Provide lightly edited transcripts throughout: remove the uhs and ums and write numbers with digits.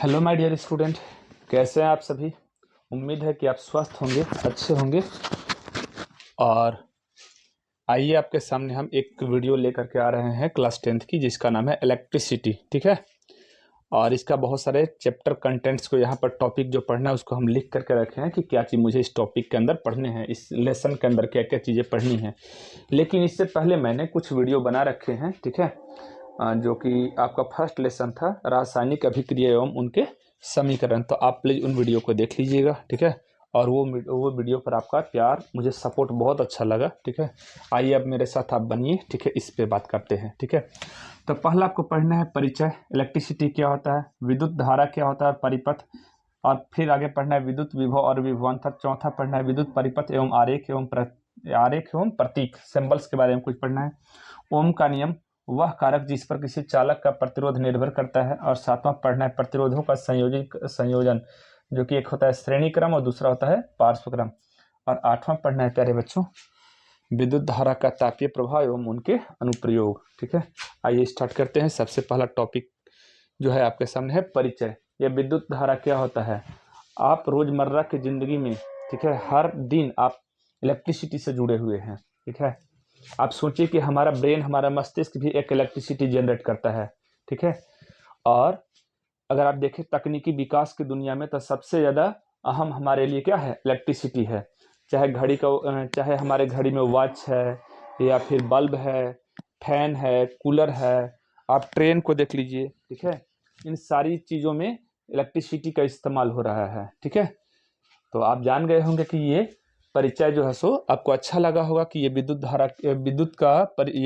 Hello my dear student, कैसे हैं आप सभी। उम्मीद है कि आप स्वस्थ होंगे, अच्छे होंगे। और आइए आपके सामने हम एक वीडियो लेकर के आ रहे हैं क्लास 10th की, जिसका नाम है इलेक्ट्रिसिटी। ठीक है। और इसका बहुत सारे चैप्टर कंटेंट्स को यहाँ पर टॉपिक जो पढ़ना है उसको हम लिख करके रखे हैं कि क्या चीज़ मुझे इस टॉपिक के अंदर पढ़ने हैं, इस लेसन के अंदर क्या क्या चीज़ें पढ़नी हैं। लेकिन इससे पहले मैंने कुछ वीडियो बना रखे हैं, ठीक है, जो कि आपका फर्स्ट लेसन था रासायनिक अभिक्रिया एवं उनके समीकरण। तो आप प्लीज़ उन वीडियो को देख लीजिएगा, ठीक है। और वो वीडियो पर आपका प्यार, मुझे सपोर्ट बहुत अच्छा लगा, ठीक है। आइए अब मेरे साथ आप बनिए, ठीक है, इस पे बात करते हैं, ठीक है। तो पहला आपको पढ़ना है परिचय, इलेक्ट्रिसिटी क्या होता है, विद्युत धारा क्या होता है, परिपथ। और फिर आगे पढ़ना है विद्युत विभव और विभवांतर। चौथा पढ़ना है विद्युत परिपथ एवं आरेख एवं प्रतीक, सिंबल्स के बारे में कुछ पढ़ना है। ओम का नियम, वह कारक जिस पर किसी चालक का प्रतिरोध निर्भर करता है। और सातवां पढ़ना है प्रतिरोधों का संयोजन, जो कि एक होता है श्रेणी क्रम और दूसरा होता है पार्श्व क्रम। और आठवां पढ़ना है प्यारे बच्चों विद्युत धारा का तापीय प्रभाव एवं उनके अनुप्रयोग। ठीक है, आइए स्टार्ट करते हैं। सबसे पहला टॉपिक जो है आपके सामने है परिचय। यह विद्युत धारा क्या होता है। आप रोजमर्रा की जिंदगी में, ठीक है, हर दिन आप इलेक्ट्रिसिटी से जुड़े हुए हैं, ठीक है। आप सोचिए कि हमारा ब्रेन, हमारा मस्तिष्क भी एक इलेक्ट्रिसिटी जनरेट करता है, ठीक है। और अगर आप देखें तकनीकी विकास की दुनिया में, तो सबसे ज़्यादा अहम हमारे लिए क्या है, इलेक्ट्रिसिटी है। चाहे हमारे घड़ी में वॉच है, या फिर बल्ब है, फैन है, कूलर है, आप ट्रेन को देख लीजिए, ठीक है। इन सारी चीज़ों में इलेक्ट्रिसिटी का इस्तेमाल हो रहा है, ठीक है। तो आप जान गए होंगे कि ये परिचय जो है सो आपको अच्छा लगा होगा कि ये ये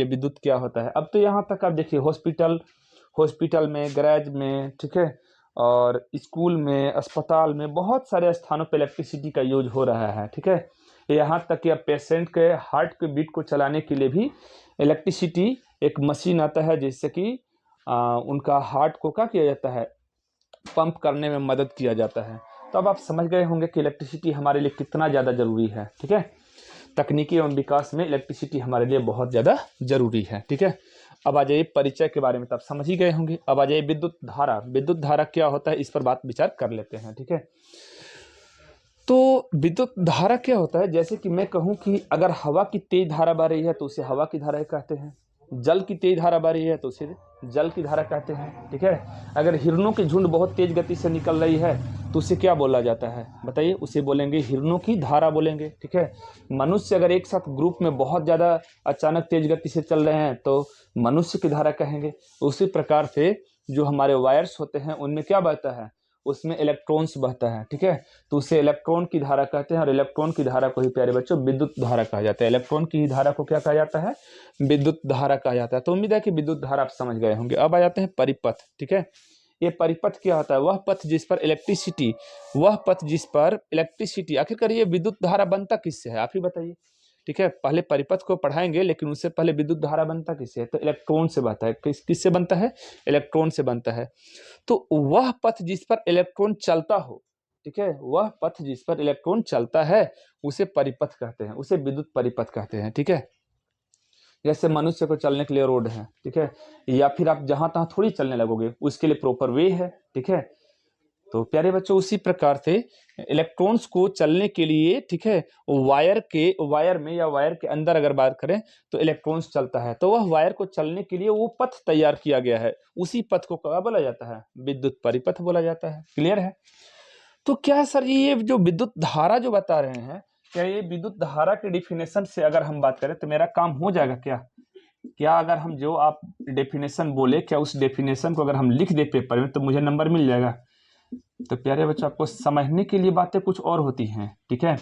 विद्युत क्या होता है। अब तो यहाँ तक आप देखिए हॉस्पिटल में, गैरेज में, ठीक है, और स्कूल में, अस्पताल में, बहुत सारे स्थानों पे इलेक्ट्रिसिटी का यूज हो रहा है, ठीक है। यहाँ तक कि अब पेशेंट के हार्ट के बीट को चलाने के लिए भी इलेक्ट्रिसिटी एक मशीन आता है, जिससे कि उनका हार्ट को क्या किया जाता है, पंप करने में मदद किया जाता है। तो अब आप समझ गए होंगे कि इलेक्ट्रिसिटी हमारे लिए कितना ज़्यादा ज़रूरी है, ठीक है। तकनीकी एवं विकास में इलेक्ट्रिसिटी हमारे लिए बहुत ज़्यादा ज़रूरी है, ठीक है। अब आ जाइए परिचय के बारे में, तो आप समझ ही गए होंगे। अब आ जाइए विद्युत धारा। विद्युत धारा क्या होता है, इस पर बात विचार कर लेते हैं, ठीक है। तो विद्युत धारा क्या होता है, जैसे कि मैं कहूँ कि अगर हवा की तेज धारा बह रही है तो उसे हवा की धारा कहते हैं। जल की तेज धारा बह रही है तो उसे जल की धारा कहते हैं, ठीक है। अगर हिरणों की झुंड बहुत तेज गति से निकल रही है तो उसे क्या बोला जाता है, बताइए। उसे बोलेंगे हिरणों की धारा बोलेंगे, ठीक है। मनुष्य अगर एक साथ ग्रुप में बहुत ज़्यादा अचानक तेज गति से चल रहे हैं तो मनुष्य की धारा कहेंगे। उसी प्रकार से जो हमारे वायर्स होते हैं उनमें क्या बहता है, उसमें इलेक्ट्रॉन्स बहता है, ठीक है। तो उसे इलेक्ट्रॉन की धारा कहते हैं। और इलेक्ट्रॉन की धारा को ही प्यारे बच्चों विद्युत धारा कहा जाता है। इलेक्ट्रॉन की धारा को क्या कहा जाता है, विद्युत धारा कहा जाता है। तो उम्मीद है कि विद्युत धारा आप समझ गए होंगे। अब आ जाते हैं परिपथ, ठीक है। ये परिपथ क्या होता है, वह पथ जिस पर इलेक्ट्रिसिटी, आखिरकार ये विद्युत धारा बनता किससे है, आप ही बताइए, ठीक है। पहले परिपथ को पढ़ाएंगे, लेकिन उससे पहले विद्युत धारा बनता किससे है, तो इलेक्ट्रॉन से बनता है। किससे बनता है, इलेक्ट्रॉन से बनता है। तो वह पथ जिस पर इलेक्ट्रॉन चलता हो, ठीक है, वह पथ जिस पर इलेक्ट्रॉन चलता है उसे परिपथ कहते हैं, उसे विद्युत परिपथ कहते हैं, ठीक है। जैसे मनुष्य को चलने के लिए रोड है, ठीक है, या फिर आप जहां तहां थोड़ी चलने लगोगे, उसके लिए प्रॉपर वे है, ठीक है। तो प्यारे बच्चों उसी प्रकार से इलेक्ट्रॉन्स को चलने के लिए, ठीक है, वायर में या वायर के अंदर अगर बात करें तो इलेक्ट्रॉन्स चलता है। तो वह वायर को चलने के लिए वो पथ तैयार किया गया है, उसी पथ को क्या बोला जाता है, विद्युत परिपथ बोला जाता है। क्लियर है। तो क्या सर ये जो विद्युत धारा जो बता रहे हैं, क्या ये विद्युत धारा के डिफिनेशन से अगर हम बात करें तो मेरा काम हो जाएगा क्या, अगर हम जो आप डेफिनेशन बोले, क्या उस डेफिनेशन को अगर हम लिख दे पेपर में तो मुझे नंबर मिल जाएगा। तो प्यारे बच्चों आपको समझने के लिए बातें कुछ और होती हैं, ठीक है,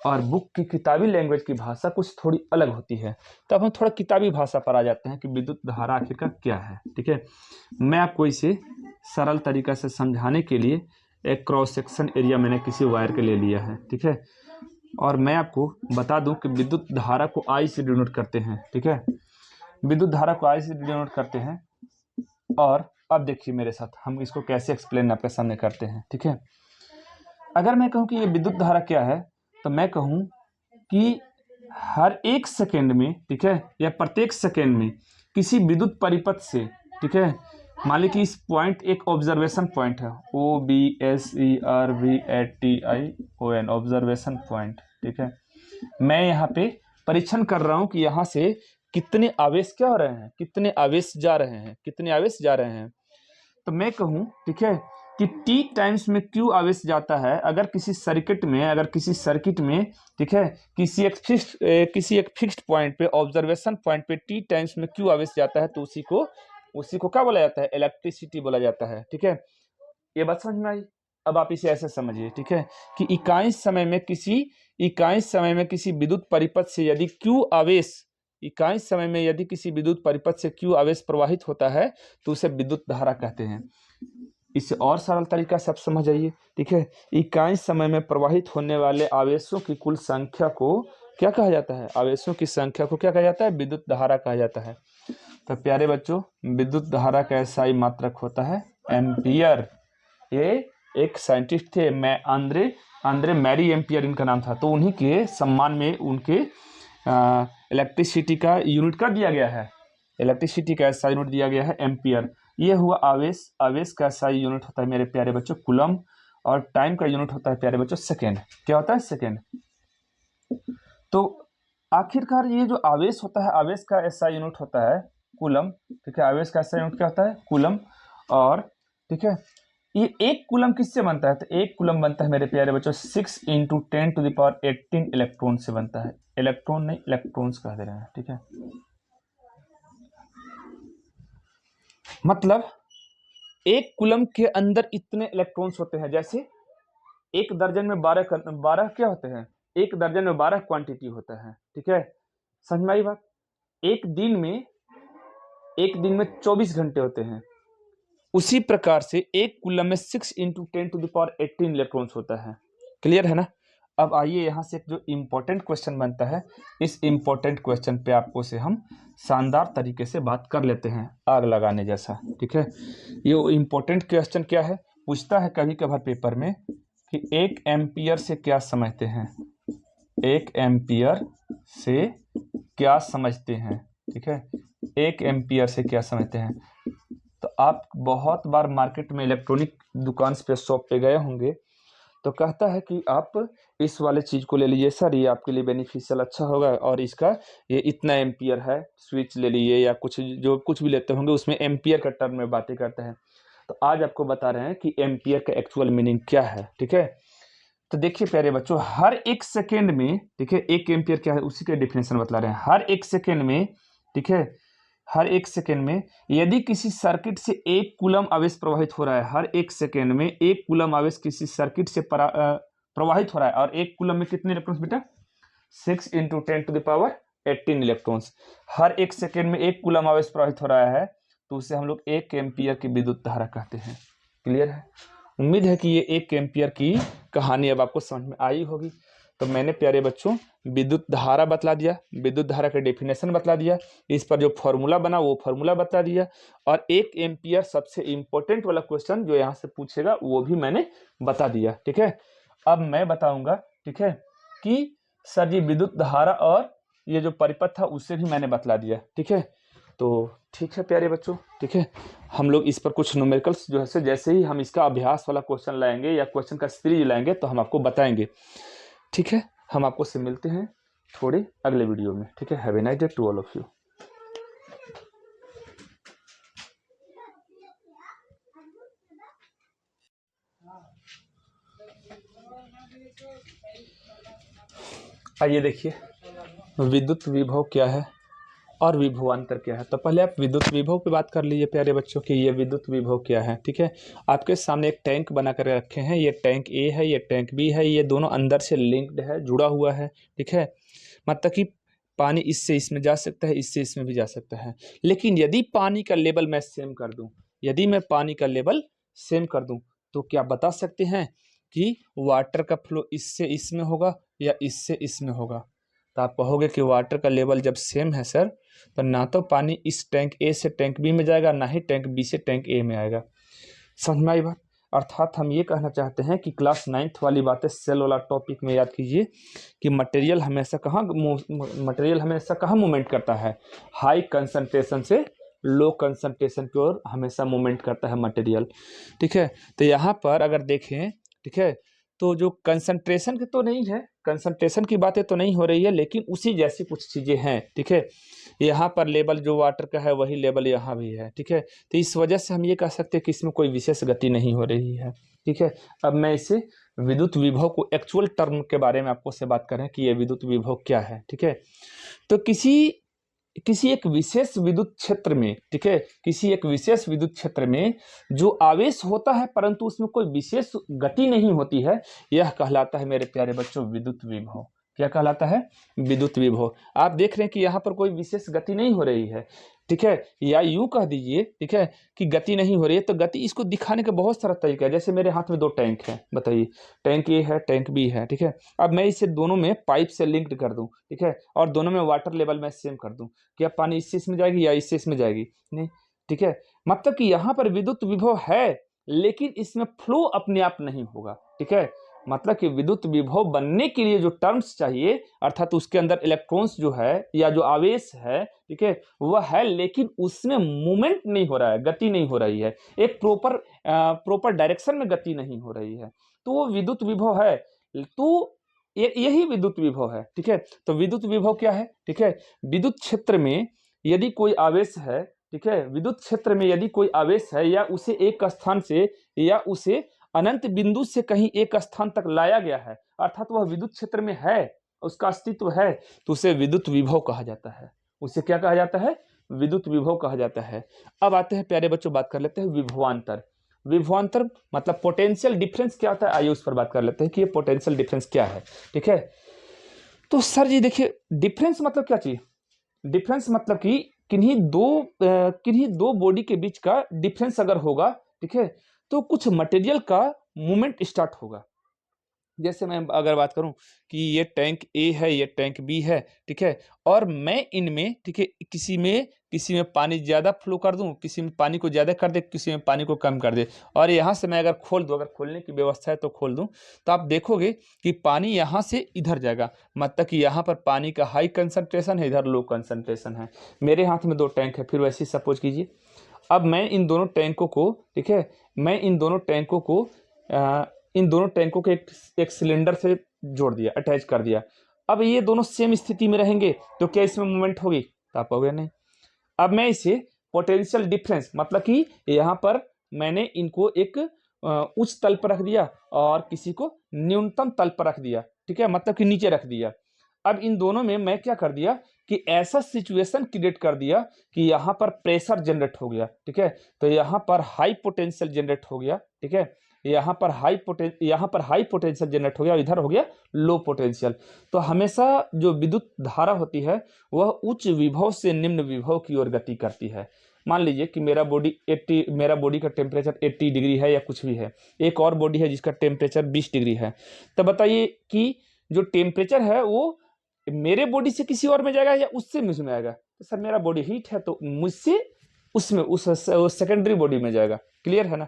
और बुक की किताबी लैंग्वेज की भाषा कुछ थोड़ी अलग होती है। तो अब हम थोड़ा किताबी भाषा पर आ जाते हैं कि विद्युत धारा आखिरकार क्या है, ठीक है। मैं आपको इसे सरल तरीका से समझाने के लिए एक क्रॉस सेक्शन एरिया मैंने किसी वायर के ले लिया है, ठीक है। और मैं आपको बता दूं कि विद्युत धारा को आई से डिनोट करते हैं, ठीक है। विद्युत धारा को आई से डिनोट करते हैं। और अब देखिए मेरे साथ हम इसको कैसे एक्सप्लेन आपके सामने करते हैं, ठीक है। अगर मैं कहूँ कि ये विद्युत धारा क्या है, तो मैं कहूँ कि हर एक सेकेंड में, ठीक है, या प्रत्येक सेकेंड में किसी विद्युत परिपथ से, ठीक है, मान लीजिए कि इस पॉइंट एक ऑब्जर्वेशन पॉइंट है, OBSERVATION, ऑब्जर्वेशन पॉइंट, ठीक है। मैं यहाँ पे परीक्षण कर रहा हूँ कि यहाँ से कितने आवेश क्या हो रहे हैं, कितने आवेश जा रहे हैं, कितने आवेश जा रहे हैं। तो मैं कहूँ, ठीक है, कि t टाइम्स में q आवेश जाता है। अगर किसी सर्किट में, ठीक है, किसी एक फिक्स्ड पॉइंट पे, ऑब्जर्वेशन पॉइंट पे t टाइम्स में q आवेश जाता है, तो उसी को क्या बोला जाता है, इलेक्ट्रिसिटी बोला जाता है, ठीक है। ये बात समझ में आई। अब आप इसे ऐसे समझिए, ठीक है, कि इकाई समय में किसी विद्युत परिपथ से यदि q आवेश, इकाई समय में यदि किसी विद्युत परिपथ से q आवेश प्रवाहित होता है तो उसे विद्युत धारा कहते हैं। इसे और सरल तरीका से आप समझ आइए, ठीक है। इकाई समय में प्रवाहित होने वाले आवेशों की कुल संख्या को क्या कहा जाता है, आवेशों की संख्या को क्या कहा जाता है, विद्युत धारा कहा जाता है। तो प्यारे बच्चों, विद्युत धारा का SI मात्रक होता है एम्पियर। ये एक साइंटिस्ट थे, मैं आंद्रे मैरी एम्पियर इनका नाम था। तो उन्हीं के सम्मान में उनके इलेक्ट्रिसिटी का यूनिट का दिया गया है, इलेक्ट्रिसिटी का SI यूनिट दिया गया है एम्पियर। ये हुआ आवेश का SI यूनिट होता है मेरे प्यारे बच्चों कूलम, और टाइम का यूनिट होता है प्यारे बच्चों सेकेंड। क्या होता है, सेकेंड। तो आखिरकार ये जो आवेश होता है, आवेश का SI यूनिट होता है कूलम, ठीक है। आवेश का SI यूनिट क्या होता है, कूलम। और ठीक है, ये एक कूलम किससे बनता है, तो एक कूलम बनता है मेरे प्यारे बच्चों 6 × 10⁻18 इलेक्ट्रॉन से बनता है। इलेक्ट्रॉन नहीं, इलेक्ट्रॉन्स कह दे रहे हैं, ठीक है। मतलब एक कूलम के अंदर इतने इलेक्ट्रॉन्स होते हैं, जैसे एक दर्जन में 12 क्या होते हैं, एक दर्जन में 12 क्वांटिटी होता है, ठीक है। समझ में आई बात। एक दिन में 24 घंटे होते हैं। उसी प्रकार से एक कूलम में 6 × 10⁻18 इलेक्ट्रॉन्स होता है। क्लियर है ना। अब आइए यहाँ से एक जो इम्पोर्टेंट क्वेश्चन बनता है, इस इम्पोर्टेंट क्वेश्चन पे आपको से हम शानदार तरीके से बात कर लेते हैं, आग लगाने जैसा, ठीक है। ये इम्पोर्टेंट क्वेश्चन क्या है, पूछता है कभी कभार पेपर में कि 1 एम्पियर से क्या समझते हैं, 1 एम्पियर से क्या समझते हैं, ठीक है। 1 एम्पियर से क्या समझते हैं। तो आप बहुत बार मार्केट में इलेक्ट्रॉनिक दुकान पे, शॉप पे गए होंगे, तो कहता है कि आप इस वाले चीज़ को ले लीजिए सर, ये आपके लिए बेनिफिशियल अच्छा होगा, और इसका ये इतना एम्पियर है, स्विच ले लीजिए, या कुछ भी लेते होंगे उसमें एम्पियर का टर्म में बातें करते हैं। तो आज आपको बता रहे हैं कि एम्पियर का एक्चुअल मीनिंग क्या है, ठीक है। तो देखिए प्यारे बच्चों, हर एक सेकेंड में, ठीक है, 1 एम्पियर क्या है उसी के डेफिनेशन बता रहे हैं। हर एक सेकेंड में, ठीक है, हर एक सेकेंड में यदि किसी सर्किट से 1 कूलम आवेश प्रवाहित हो रहा है, हर एक सेकेंड में 1 कूलम आवेश किसी सर्किट से प्रवाहित हो रहा है, और 1 कूलम में कितने इलेक्ट्रॉन्स बेटा, 6 × 10⁻18 इलेक्ट्रॉन्स। हर एक सेकेंड में 1 कूलम आवेश प्रवाहित हो रहा है, तो उसे हम लोग 1 एम्पियर की विद्युत धारा कहते हैं। क्लियर है। उम्मीद है कि ये 1 एम्पियर की कहानी अब आपको समझ में आई होगी। तो मैंने प्यारे बच्चों विद्युत धारा बतला दिया, विद्युत धारा का डेफिनेशन बतला दिया, इस पर जो फॉर्मूला बना वो फॉर्मूला बता दिया, और 1 एम्पियर सबसे इंपॉर्टेंट वाला क्वेश्चन जो यहाँ से पूछेगा वो भी मैंने बता दिया, ठीक है। अब मैं बताऊंगा, ठीक है, कि सर जी विद्युत धारा और ये जो परिपथ था उससे भी मैंने बतला दिया, ठीक है। तो ठीक है प्यारे बच्चों, ठीक है, हम लोग इस पर कुछ न्यूमेरिकल्स जो है, जैसे ही हम इसका अभ्यास वाला क्वेश्चन लाएंगे या क्वेश्चन का सीरीज लाएंगे तो हम आपको बताएंगे, ठीक है। हम आपको से मिलते हैं थोड़े अगले वीडियो में, ठीक है। Have a nice day to all of you. आइए देखिए विद्युत विभव क्या है और विभवांतर क्या है। तो पहले आप विद्युत विभव पे बात कर लीजिए प्यारे बच्चों कि ये विद्युत विभव क्या है, ठीक है। आपके सामने एक टैंक बना कर रखे हैं, ये टैंक ए है, ये टैंक बी है, ये दोनों अंदर से लिंक्ड है, जुड़ा हुआ है, ठीक है। मतलब कि पानी इससे इसमें जा सकता है, इससे इसमें भी जा सकता है। लेकिन यदि पानी का लेवल मैं सेम कर दूं, यदि मैं पानी का लेवल सेम कर दूं, तो क्या बता सकते हैं कि वाटर का फ्लो इससे इसमें होगा या इससे इसमें होगा। तो आप कहोगे कि वाटर का लेवल जब सेम है सर, तो ना तो पानी इस टैंक ए से टैंक बी में जाएगा, ना ही टैंक बी से टैंक ए में आएगा। समझ में आई बात। अर्थात हम ये कहना चाहते हैं कि क्लास 9th वाली बातें सेल वाला टॉपिक में याद कीजिए कि मटेरियल हमेशा कहाँ मूवमेंट करता है, हाई कंसंट्रेशन से लो कंसंट्रेशन की ओर हमेशा मूवमेंट करता है मटेरियल। ठीक है, तो यहाँ पर अगर देखें, ठीक है, तो जो कंसंट्रेशन की तो नहीं है, कंसंट्रेशन की बातें तो नहीं हो रही है, लेकिन उसी जैसी कुछ चीज़ें हैं। ठीक है, यहाँ पर लेवल जो वाटर का है वही लेवल यहाँ भी है। ठीक है, तो इस वजह से हम ये कह सकते हैं कि इसमें कोई विशेष गति नहीं हो रही है। ठीक है, अब मैं इसे विद्युत विभव को एक्चुअल टर्म के बारे में आपको से बात करें कि ये विद्युत विभव क्या है। ठीक है, तो किसी एक विशेष विद्युत क्षेत्र में, ठीक है, किसी एक विशेष विद्युत क्षेत्र में जो आवेश होता है परंतु उसमें कोई विशेष गति नहीं होती है, यह कहलाता है मेरे प्यारे बच्चों विद्युत विभव। क्या कहलाता है? विद्युत विभव। आप देख रहे हैं कि यहाँ पर कोई विशेष गति नहीं हो रही है। ठीक है, या यूं कह दीजिए, ठीक है, कि गति नहीं हो रही है, तो गति इसको दिखाने का बहुत सारा तरीका है। जैसे मेरे हाथ में 2 टैंक है, बताइए, टैंक ए है, टैंक बी है। ठीक है, अब मैं इसे दोनों में पाइप से लिंक्ड कर दूं, ठीक है, और दोनों में वाटर लेवल मैं सेम कर दूं, क्या पानी इससे इसमें जाएगी या इससे इसमें जाएगी? नहीं। ठीक है, मतलब कि यहाँ पर विद्युत विभव है लेकिन इसमें फ्लो अपने आप नहीं होगा। ठीक है, मतलब कि विद्युत विभव बनने के लिए जो टर्म्स चाहिए, अर्थात उसके अंदर इलेक्ट्रॉन्स जो है या जो आवेश है, ठीक है, वह है, लेकिन उसमें मूवमेंट नहीं हो रहा है, गति नहीं हो रही है, एक प्रॉपर डायरेक्शन में गति नहीं हो रही है, तो वो विद्युत विभव है। तो यही विद्युत विभव है। ठीक है, तो विद्युत विभव क्या है? ठीक है, विद्युत क्षेत्र में यदि कोई आवेश है, ठीक है, विद्युत क्षेत्र में यदि कोई आवेश है या उसे एक स्थान से या उसे अनंत बिंदु से कहीं एक स्थान तक लाया गया है, अर्थात वह विद्युत क्षेत्र में है, उसका अस्तित्व है, तो उसे विद्युत विभव कहा जाता है। उसे क्या कहा जाता है? विद्युत विभव कहा जाता है। अब आते हैं प्यारे बच्चों, बात कर लेते हैं विभवांतर। विभवांतर मतलब पोटेंशियल डिफरेंस क्या होता है, आइए उस पर बात कर लेते हैं कि ये पोटेंशियल डिफरेंस क्या है। ठीक है, तो सर जी देखिए, डिफरेंस मतलब क्या चीज? डिफरेंस मतलब कि किन्हीं दो बॉडी के बीच का डिफरेंस अगर होगा, ठीक है, तो कुछ मटेरियल का मूवमेंट स्टार्ट होगा। जैसे मैं अगर बात करूं कि ये टैंक ए है, ये टैंक बी है, ठीक है, और मैं इनमें, ठीक है, किसी में पानी ज़्यादा फ्लो कर दूं, किसी में पानी को ज़्यादा कर दे, किसी में पानी को कम कर दे, और यहाँ से मैं अगर खोल दूं, अगर खोलने की व्यवस्था है तो खोल दूं, तो आप देखोगे कि पानी यहाँ से इधर जाएगा, मतलब कि यहाँ पर पानी का हाई कंसंट्रेशन है, इधर लो कंसंट्रेशन है। मेरे हाथ में 2 टैंक है, फिर वैसे ही सपोज कीजिए, अब मैं इन दोनों टैंकों को, ठीक है, मैं इन दोनों टैंकों के एक सिलेंडर से जोड़ दिया, अटैच कर दिया। अब ये दोनों सेम स्थिति में रहेंगे तो क्या इसमें मूवमेंट होगी? तो आप कहोगे नहीं। अब मैं इसे पोटेंशियल डिफरेंस मतलब कि यहाँ पर मैंने इनको एक उच्च तल पर रख दिया और किसी को न्यूनतम तल पर रख दिया, ठीक है, मतलब कि नीचे रख दिया। अब इन दोनों में मैं क्या कर दिया कि ऐसा सिचुएशन क्रिएट कर दिया कि यहाँ पर प्रेशर जनरेट हो गया, ठीक है, तो यहाँ पर हाई पोटेंशियल जनरेट हो गया, ठीक है, यहाँ पर हाई पोटेंशियल जनरेट हो गया और इधर हो गया लो पोटेंशियल। तो हमेशा जो विद्युत धारा होती है वह उच्च विभव से निम्न विभव की ओर गति करती है। मान लीजिए कि मेरा बॉडी का टेम्परेचर 80 डिग्री है या कुछ भी है, एक और बॉडी है जिसका टेम्परेचर 20 डिग्री है, तो बताइए कि जो टेम्परेचर है वो मेरे बॉडी से किसी और में जाएगा या उससे मुझ में आएगा? तो सर मेरा बॉडी हीट है तो मुझसे उसमें उस सेकेंडरी बॉडी में जाएगा। क्लियर है ना?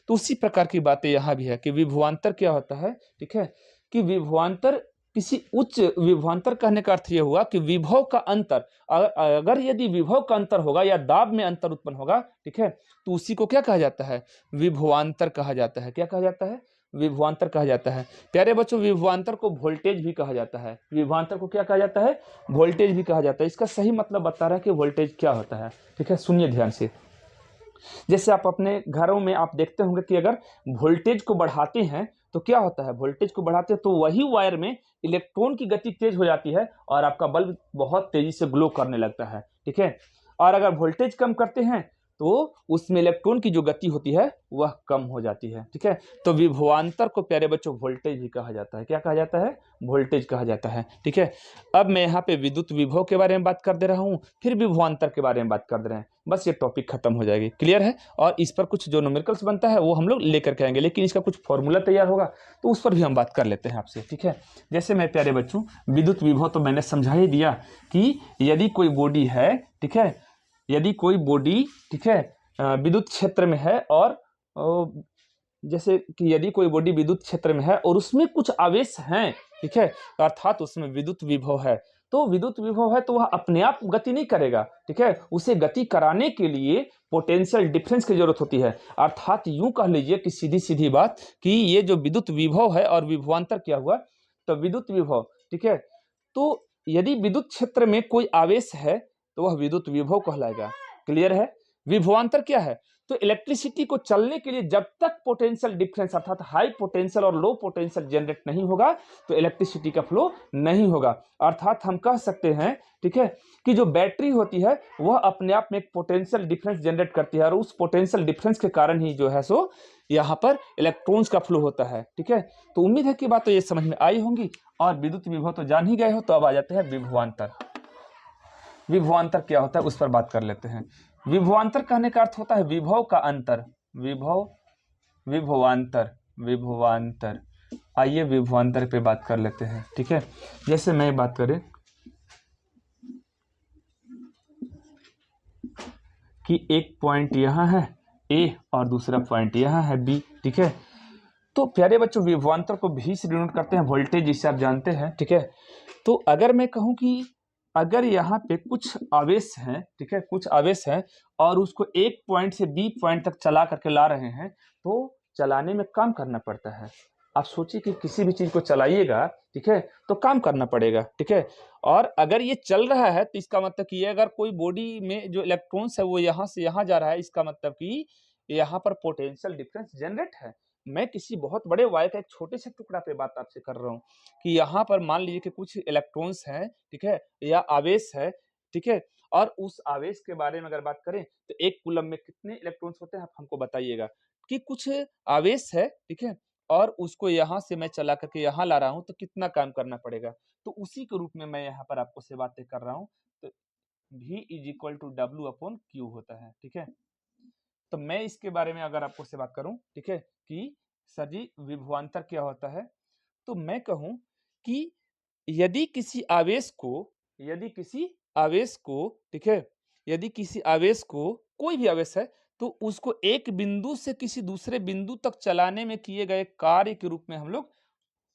तो उसी प्रकार की बातें यहाँ भी है कि विभवांतर क्या होता है, ठीक है, कि विभवांतर किसी उच्च विभवांतर कहने का अर्थ यह हुआ कि विभव का अंतर, अगर यदि विभव का अंतर होगा या दाब में अंतर उत्पन्न होगा, ठीक है, तो उसी को क्या कहा जाता है? विभवांतर कहा जाता है। क्या कहा जाता है? विभवांतर कहा जाता है। प्यारे बच्चों, विभवांतर को वोल्टेज भी कहा जाता है। विभवांतर को क्या कहा जाता है? वोल्टेज भी कहा जाता है। इसका सही मतलब बता रहा है कि वोल्टेज क्या होता है। ठीक है, सुनिए ध्यान से। जैसे आप अपने घरों में आप देखते होंगे कि अगर वोल्टेज को बढ़ाते हैं तो क्या होता है? वोल्टेज को बढ़ाते हैं तो वही वायर में इलेक्ट्रॉन की गति तेज हो जाती है और आपका बल्ब बहुत तेजी से ग्लो करने लगता है। ठीक है, और अगर वोल्टेज कम करते हैं तो उसमें इलेक्ट्रॉन की जो गति होती है वह कम हो जाती है। ठीक है, तो विभवांतर को प्यारे बच्चों वोल्टेज भी कहा जाता है। क्या कहा जाता है? वोल्टेज कहा जाता है। ठीक है, अब मैं यहाँ पे विद्युत विभव के बारे में बात कर दे रहा हूँ, फिर विभवांतर के बारे में बात कर दे रहे हैं, बस ये टॉपिक खत्म हो जाएगी। क्लियर है? और इस पर कुछ जो न्यूमेरिकल्स बनता है वो हम लोग लेकर के आएंगे, लेकिन इसका कुछ फॉर्मूला तैयार होगा तो उस पर भी हम बात कर लेते हैं आपसे। ठीक है, जैसे मैं प्यारे बच्चों विद्युत विभव तो मैंने समझा ही दिया कि यदि कोई बॉडी है, ठीक है, यदि कोई बॉडी, ठीक है, विद्युत क्षेत्र में है और जैसे कि यदि कोई बॉडी विद्युत क्षेत्र में है और उसमें कुछ आवेश हैं, ठीक है, अर्थात उसमें विद्युत विभव है, तो विद्युत विभव है तो वह अपने आप गति नहीं करेगा, ठीक है, उसे गति कराने के लिए पोटेंशियल डिफरेंस की जरूरत होती है। अर्थात यूं कह लीजिए कि सीधी सीधी बात कि ये जो विद्युत विभव है और विभवांतर क्या हुआ, तो विद्युत विभव, ठीक है, तो यदि विद्युत क्षेत्र में कोई आवेश है तो वह विद्युत विभव कहलाएगा। क्लियर है। विभवांतर क्या है, तो इलेक्ट्रिसिटी को चलने के लिए जब तक पोटेंशियल डिफरेंस अर्थात हाई पोटेंशियल और लो पोटेंशियल जनरेट नहीं होगा तो इलेक्ट्रिसिटी का फ्लो नहीं होगा। अर्थात हम कह सकते हैं, ठीक है, कि जो बैटरी होती है वह अपने आप में एक पोटेंशियल डिफरेंस जनरेट करती है और उस पोटेंशियल डिफरेंस के कारण ही जो है सो यहाँ पर इलेक्ट्रॉन्स का फ्लो होता है, ठीक है। तो उम्मीद है कि बात तो ये समझ में आई होंगी और विद्युत विभव तो जान ही गए हो। तो अब आ जाते हैं विभवांतर। विभवांतर क्या होता है उस पर बात कर लेते हैं। विभवांतर कहने का अर्थ होता है विभव का अंतर। विभव, विभवांतर, विभवांतर। आइए विभवांतर पे बात कर लेते हैं, ठीक है। जैसे मैं बात करें कि एक पॉइंट यहाँ है ए और दूसरा पॉइंट यहाँ है बी, ठीक है। तो प्यारे बच्चों विभवांतर को भी से डिनोट करते हैं वोल्टेज, जिससे आप जानते हैं, ठीक है। तो अगर मैं कहूँ कि अगर यहाँ पे कुछ आवेश हैं, ठीक है, कुछ आवेश है और उसको एक पॉइंट से बी पॉइंट तक चला करके ला रहे हैं तो चलाने में काम करना पड़ता है। आप सोचिए कि किसी भी चीज को चलाइएगा, ठीक है, तो काम करना पड़ेगा, ठीक है। और अगर ये चल रहा है तो इसका मतलब कि अगर कोई बॉडी में जो इलेक्ट्रॉन्स है वो यहाँ से यहाँ जा रहा है, इसका मतलब कि यहाँ पर पोटेंशियल डिफरेंस जनरेट है। मैं किसी बहुत बड़े वायर का एक छोटे से टुकड़ा पे बात आपसे कर रहा हूँ कि यहाँ पर मान लीजिए कि कुछ इलेक्ट्रॉन्स हैं, ठीक है, या आवेश है, ठीक है, और उस आवेश के बारे में अगर बात करें तो एक कूलम में कितने इलेक्ट्रॉन्स होते हैं आप हमको बताइएगा। कि कुछ आवेश है, ठीक है, और उसको यहाँ से मैं चला करके यहाँ ला रहा हूँ तो कितना काम करना पड़ेगा। तो उसी के रूप में मैं यहाँ पर आपको से बातें कर रहा हूँ। तो V is equal to W upon Q होता है, ठीक है। तो मैं इसके बारे में अगर आपको से बात करूं, ठीक है, कि सर जी विभवांतर क्या होता है, तो मैं कहूं कि यदि किसी आवेश को, यदि किसी आवेश को, ठीक है, यदि किसी आवेश को, कोई भी आवेश है, तो उसको एक बिंदु से किसी दूसरे बिंदु तक चलाने में किए गए कार्य के रूप में हम लोग,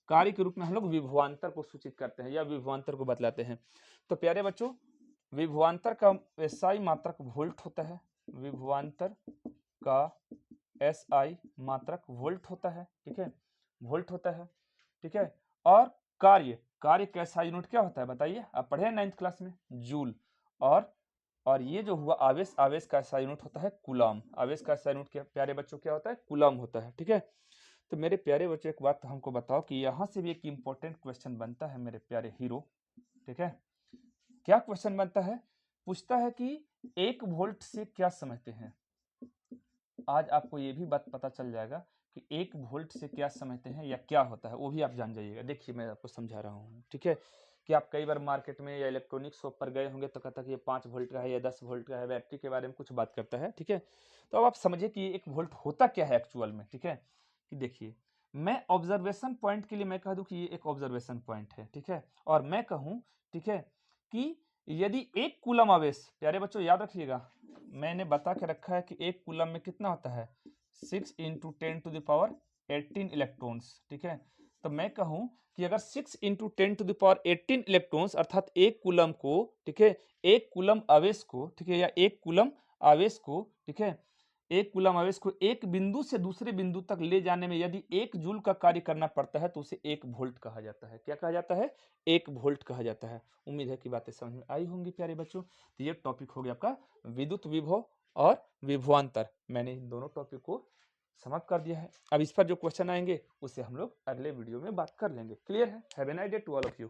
कार्य के रूप में हम लोग विभवांतर को सूचित करते हैं या विभवांतर को बतलाते हैं। तो प्यारे बच्चों विभवांतर का एसआई मात्रक वोल्ट होता है। विभवांतर का एसआई मात्रक वोल्ट होता है, ठीक है, वोल्ट होता है, ठीक है। और कार्य, कार्य का एसआई यूनिट क्या होता है बताइए, आप पढ़े हैं 9th क्लास में, जूल। और ये जो हुआ आवेश, आवेश का एसआई यूनिट होता है कूलम। आवेश का एसआई यूनिट क्या प्यारे बच्चों क्या होता है, कूलम होता है, ठीक है। तो मेरे प्यारे बच्चों एक बात हमको बताओ कि यहाँ से भी एक इंपॉर्टेंट क्वेश्चन बनता है मेरे प्यारे हीरो, ठीक है। क्या क्वेश्चन बनता है, पूछता है कि 1 वोल्ट से क्या समझते हैं। आज आपको ये भी बात पता चल जाएगा कि 1 वोल्ट से क्या समझते हैं या क्या होता है, वो भी आप जान जाइएगा। देखिए मैं आपको समझा रहा हूँ, ठीक है, कि आप कई बार मार्केट में या इलेक्ट्रॉनिक शॉप पर गए होंगे तो कहता है कि ये 5 वोल्ट का है या 10 वोल्ट का है, बैटरी के बारे में कुछ बात करता है, ठीक है। तो अब आप समझिए कि 1 वोल्ट होता क्या है एक्चुअल में, ठीक है। कि देखिए मैं ऑब्जर्वेशन पॉइंट के लिए मैं कह दूं कि ये एक ऑब्जर्वेशन पॉइंट है, ठीक है, और मैं कहूँ, ठीक है, कि यदि 1 कूलम आवेश, प्यारे बच्चों याद रखिएगा मैंने बता के रखा है कि 1 कूलम में कितना होता है 6 × 10⁻18 इलेक्ट्रॉन्स, ठीक है। तो मैं कहूं कि अगर 6 × 10⁻18 इलेक्ट्रॉन्स अर्थात 1 कूलम को, ठीक है, 1 कूलम आवेश को, ठीक है, या 1 कूलम आवेश को, ठीक है, 1 कूलम आवेश को एक बिंदु से दूसरे बिंदु तक ले जाने में यदि 1 जूल का कार्य करना पड़ता है तो उसे 1 वोल्ट कहा जाता है। क्या कहा जाता है, 1 वोल्ट कहा जाता है। उम्मीद है कि बातें समझ में आई होंगी प्यारे बच्चों। तो ये टॉपिक हो गया आपका विद्युत विभव और विभवांतर। मैंने इन दोनों टॉपिक को समाप्त कर दिया है। अब इस पर जो क्वेश्चन आएंगे उससे हम लोग अगले वीडियो में बात कर लेंगे। क्लियर है। Have a nice day to all of you.